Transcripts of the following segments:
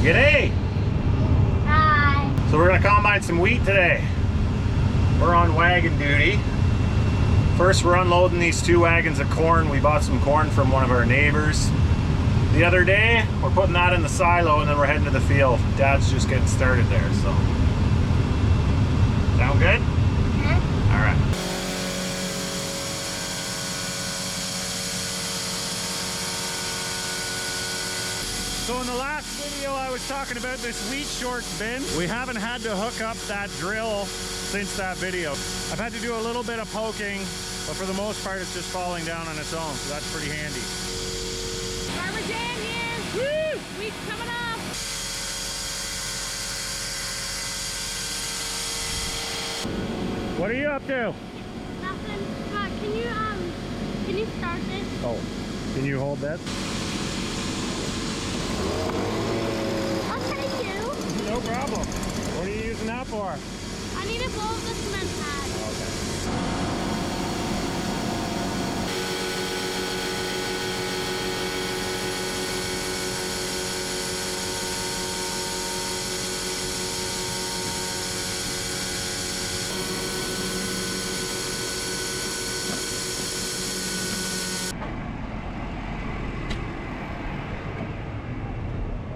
G'day! Hi. So we're gonna combine some wheat today. We're on wagon duty. First we're unloading these 2 wagons of corn. We bought some corn from one of our neighbors the other day. We're putting that in the silo and then we're heading to the field. Dad's just getting started there, so. Sound good? Huh? All right. So in the last video I was talking about this wheat shorts bin. We haven't had to hook up that drill since that video. I've had to do a little bit of poking, but for the most part it's just falling down on its own, so that's pretty handy. Farmer Dan here. Woo! Wheat's coming up. What are you up to? Nothing. Can you start this? Oh, can you hold that? I'll take you. No problem. What are you using that for? I need to blow the cement pad. Okay.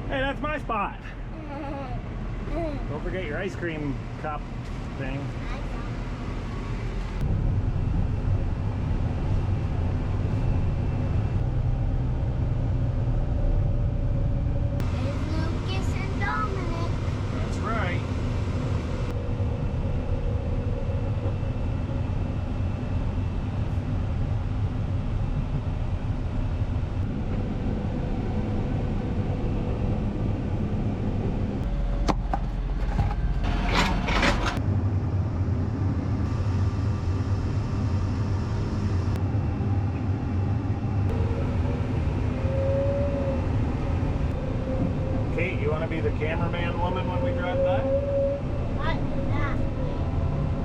Hey, that's my spot. Don't forget your ice cream cup thing. There's Lucas and Dominic. That's right. Kate, you want to be the cameraman woman when we drive by? What is that?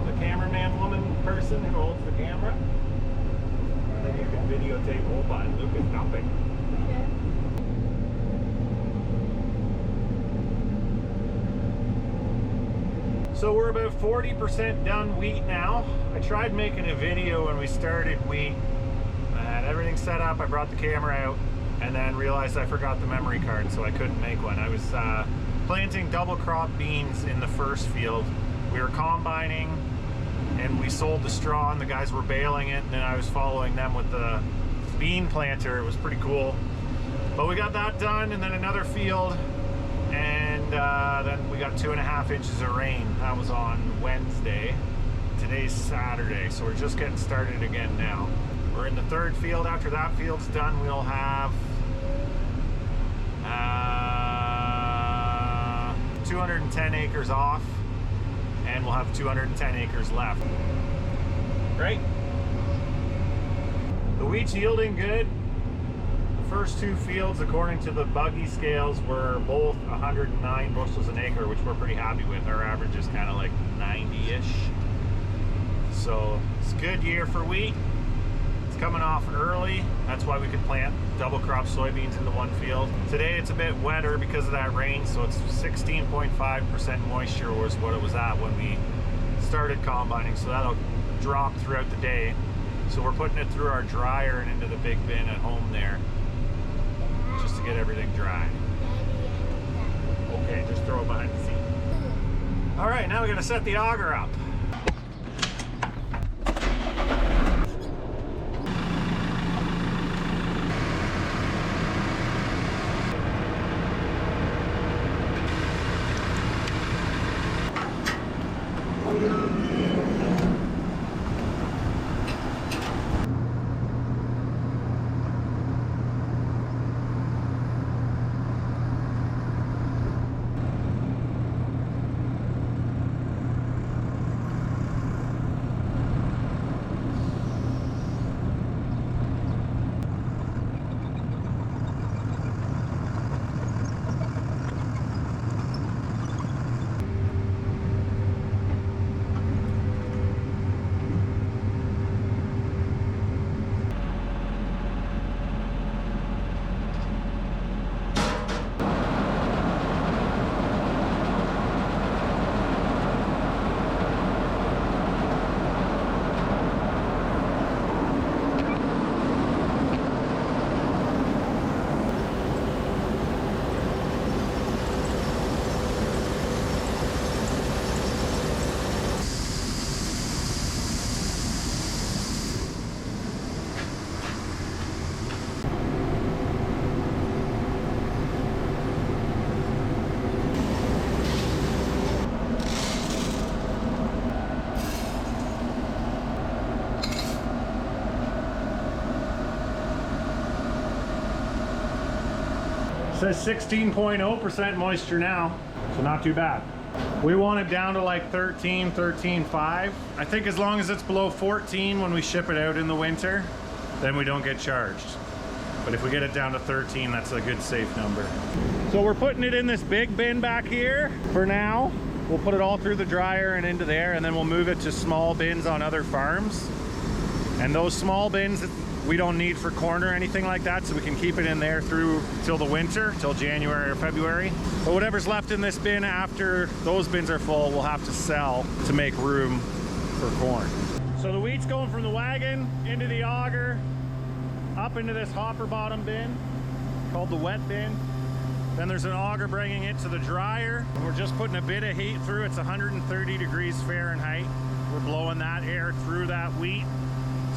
The cameraman woman person who holds the camera? And then you can videotape, hold on, Lucas dumping. So we're about 40% done wheat now. I tried making a video when we started wheat. I had everything set up, I brought the camera out, and then realized I forgot the memory card, so I couldn't make one. I was planting double crop beans in the first field. We were combining, and we sold the straw, and the guys were baling it, and then I was following them with the bean planter. It was pretty cool. But we got that done, and then another field, and then we got 2.5 inches of rain. That was on Wednesday. Today's Saturday, so we're just getting started again now. We're in the 3rd field. After that field's done, we'll have 210 acres off, and we'll have 210 acres left. Right? The wheat's yielding good. The first 2 fields, according to the buggy scales, were both 109 bushels an acre, which we're pretty happy with. Our average is kind of like 90-ish. So it's a good year for wheat. Coming off early, that's why we could plant double crop soybeans into one field. Today it's a bit wetter because of that rain, so it's 16.5% moisture was what it was at when we started combining, so that'll drop throughout the day. So we're putting it through our dryer and into the big bin at home there, just to get everything dry. Okay, just throw it behind the seat. All right, now we're gonna set the auger up. says 16.0% moisture now, so not too bad. We want it down to like 13, 13.5. I think as long as it's below 14 when we ship it out in the winter, then we don't get charged. But if we get it down to 13, that's a good safe number. So we're putting it in this big bin back here for now. We'll put it all through the dryer and into there, and then we'll move it to small bins on other farms. And those small bins we don't need for corn or anything like that, so we can keep it in there through till the winter, till January or February. But whatever's left in this bin after those bins are full, we'll have to sell to make room for corn. So the wheat's going from the wagon into the auger, up into this hopper bottom bin called the wet bin. Then there's an auger bringing it to the dryer. We're just putting a bit of heat through. It's 130 degrees Fahrenheit. We're blowing that air through that wheat.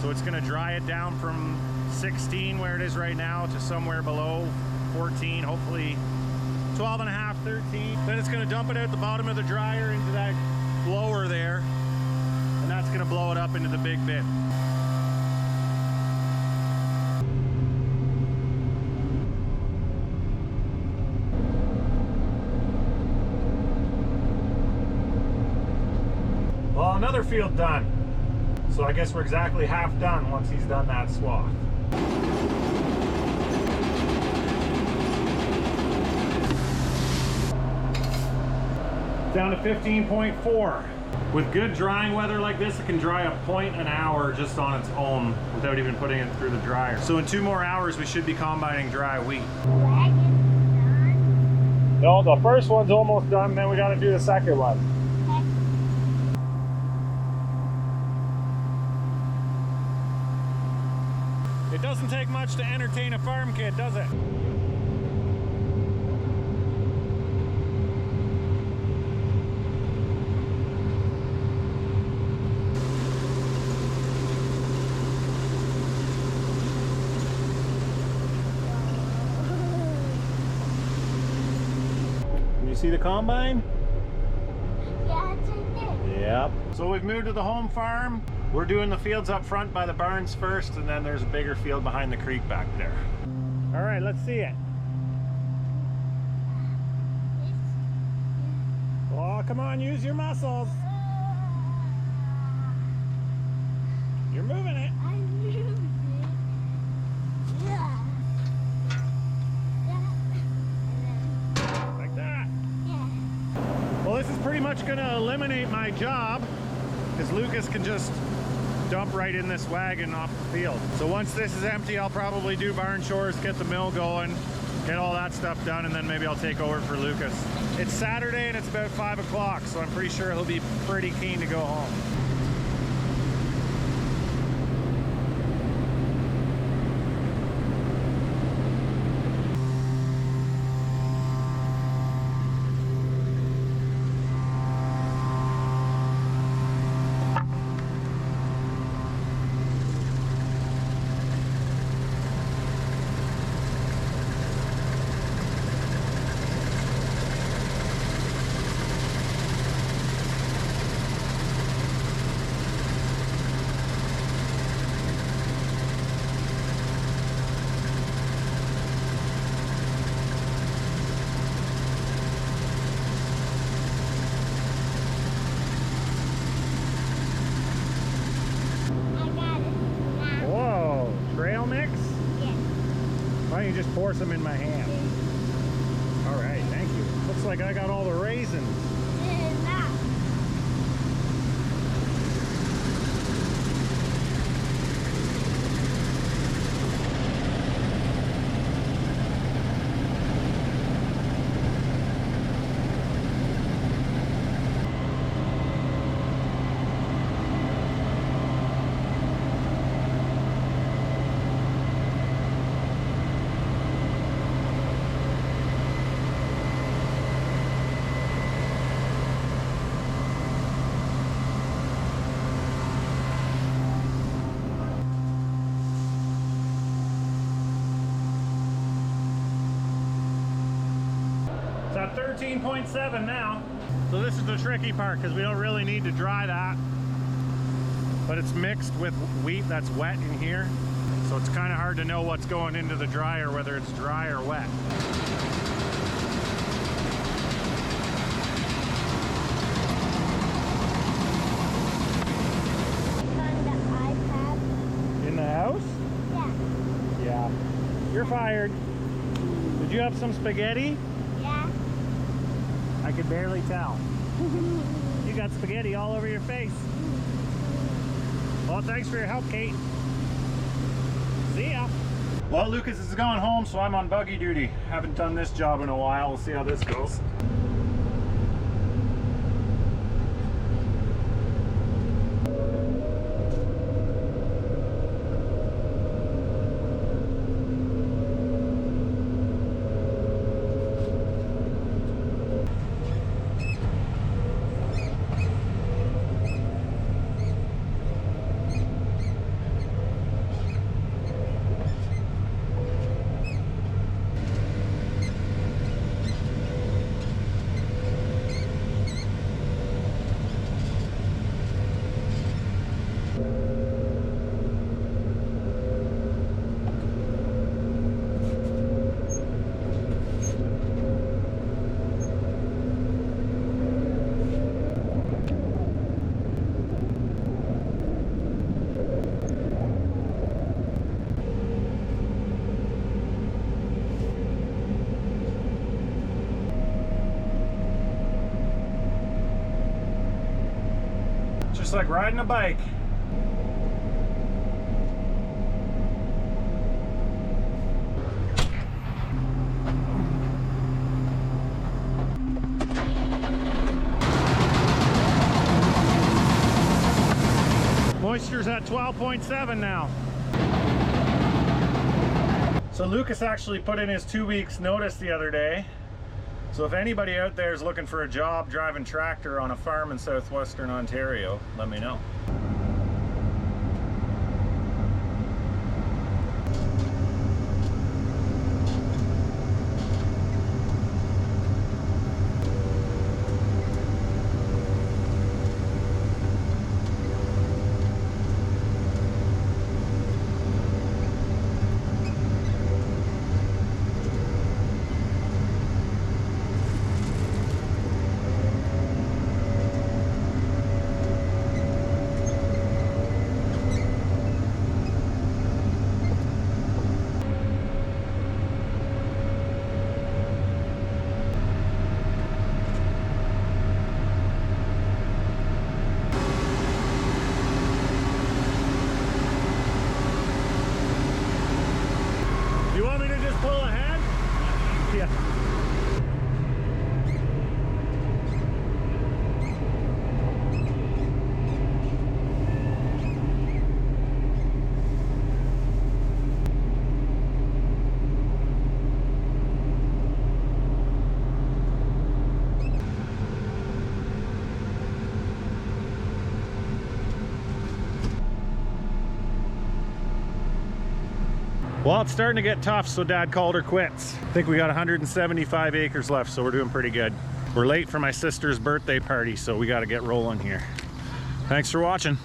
So it's gonna dry it down from 16 where it is right now to somewhere below 14, hopefully 12 and a half, 13. Then it's gonna dump it out the bottom of the dryer into that blower there. And that's gonna blow it up into the big bin. Well, another field done. So I guess we're exactly half done once he's done that swath. Down to 15.4. With good drying weather like this, it can dry a point an hour just on its own without even putting it through the dryer. So in 2 more hours, we should be combining dry wheat. No, the first one's almost done, then we gotta do the second one. It doesn't take much to entertain a farm kid, does it? Can you see the combine? Yeah, it's right there. Yep. So we've moved to the home farm. We're doing the fields up front by the barns first, and then there's a bigger field behind the creek back there. All right, let's see it. Oh, come on, use your muscles. You're moving it. I moved it. Yeah. Like that. Yeah. Well, this is pretty much gonna eliminate my job, because Lucas can just dump right in this wagon off the field. So once this is empty, I'll probably do barn chores, get the mill going, get all that stuff done, and then maybe I'll take over for Lucas. It's Saturday and it's about 5 o'clock, so I'm pretty sure he'll be pretty keen to go home. Why don't you just pour some in my hand? All right, thank you. Looks like I got all the raisins. It's at 13.7 now. So this is the tricky part because we don't really need to dry that, but it's mixed with wheat that's wet in here. So it's kind of hard to know what's going into the dryer, whether it's dry or wet. On the iPad. In the house? Yeah. Yeah. You're fired. Did you have some spaghetti? Yeah. I could barely tell. You got spaghetti all over your face. Well, thanks for your help, Kate. See ya. Well, Lucas is going home, so I'm on buggy duty. Haven't done this job in a while. We'll see how this goes. Just like riding a bike. Moisture's at 12.7 now. So Lucas actually put in his 2 weeks notice the other day. So if anybody out there is looking for a job driving tractor on a farm in southwestern Ontario, let me know. You want me to just pull ahead? Yeah. Well, it's starting to get tough, so Dad called her quits. I think we got 175 acres left, so we're doing pretty good. We're late for my sister's birthday party, so we got to get rolling here. Thanks for watching.